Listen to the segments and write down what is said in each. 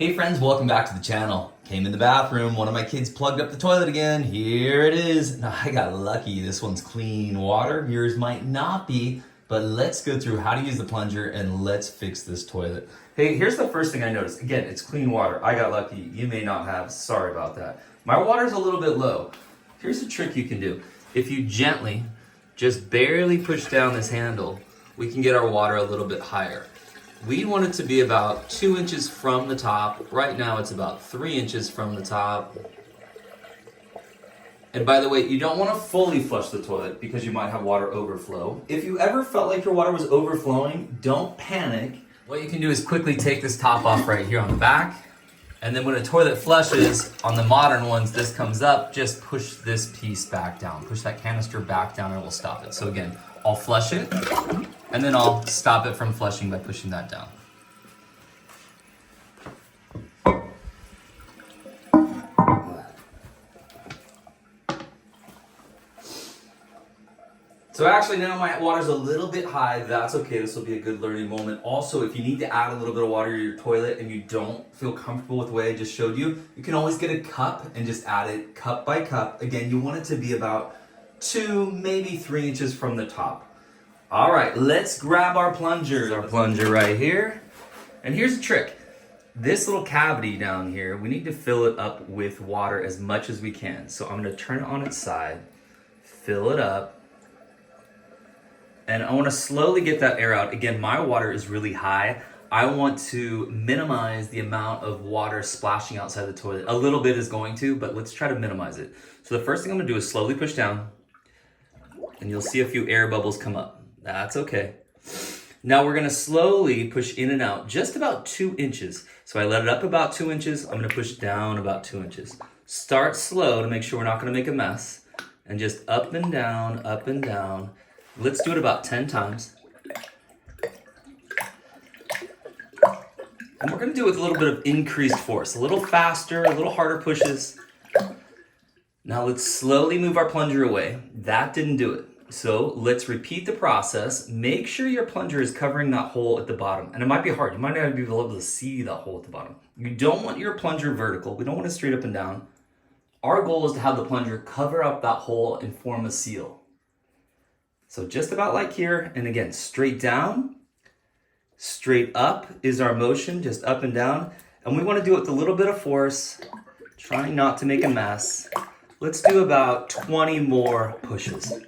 Hey friends, welcome back to the channel. Came in the bathroom, one of my kids plugged up the toilet again. Here it is. Now I got lucky, this one's clean water. Yours might not be, but let's go through how to use the plunger and let's fix this toilet. Hey, here's the first thing I noticed. Again, it's clean water. I got lucky, you may not have, sorry about that. My water's a little bit low. Here's a trick you can do. If you gently, just barely push down this handle, we can get our water a little bit higher. We want it to be about 2 inches from the top. Right now it's about 3 inches from the top. And by the way, you don't want to fully flush the toilet because you might have water overflow. If you ever felt like your water was overflowing, don't panic. What you can do is quickly take this top off right here on the back. And then when a toilet flushes, on the modern ones, this comes up, just push this piece back down. Push that canister back down and it will stop it. So again, I'll flush it, and then I'll stop it from flushing by pushing that down. So actually now my water's a little bit high. That's okay, this will be a good learning moment. Also, if you need to add a little bit of water to your toilet and you don't feel comfortable with the way I just showed you, you can always get a cup and just add it cup by cup. Again, you want it to be about 2, maybe 3 inches from the top. All right, let's grab our plunger. Our plunger right here. And here's the trick. This little cavity down here, we need to fill it up with water as much as we can. So I'm gonna turn it on its side, fill it up, and I wanna slowly get that air out. Again, my water is really high. I want to minimize the amount of water splashing outside the toilet. A little bit is going to, but let's try to minimize it. So the first thing I'm gonna do is slowly push down, and you'll see a few air bubbles come up. That's okay. Now we're gonna slowly push in and out, just about 2 inches. So I let it up about 2 inches, I'm gonna push down about 2 inches. Start slow to make sure we're not gonna make a mess, and just up and down, up and down. Let's do it about 10 times. And we're gonna do it with a little bit of increased force, a little faster, a little harder pushes. Now let's slowly move our plunger away. That didn't do it. So let's repeat the process. Make sure your plunger is covering that hole at the bottom. And it might be hard. You might not be able to see that hole at the bottom. You don't want your plunger vertical. We don't want it straight up and down. Our goal is to have the plunger cover up that hole and form a seal. So just about like here. And again, straight down, straight up is our motion, just up and down. And we want to do it with a little bit of force, trying not to make a mess. Let's do about 20 more pushes.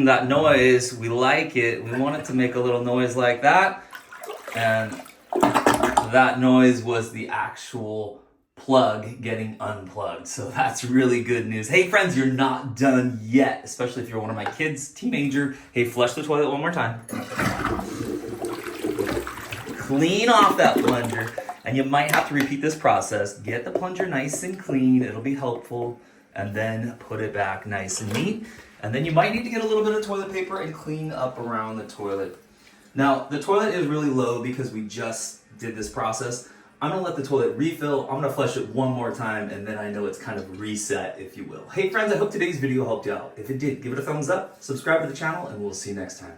That noise, we like it. We want it to make a little noise like that. And that noise was the actual plug getting unplugged. So that's really good news. Hey friends, you're not done yet, especially if you're one of my kids, teenager. Hey, flush the toilet one more time. Clean off that plunger. And you might have to repeat this process. Get the plunger nice and clean, it'll be helpful, and then put it back nice and neat. And then you might need to get a little bit of toilet paper and clean up around the toilet. Now, the toilet is really low because we just did this process. I'm gonna let the toilet refill, I'm gonna flush it one more time, and then I know it's kind of reset, if you will. Hey friends, I hope today's video helped you out. If it did, give it a thumbs up, subscribe to the channel, and we'll see you next time.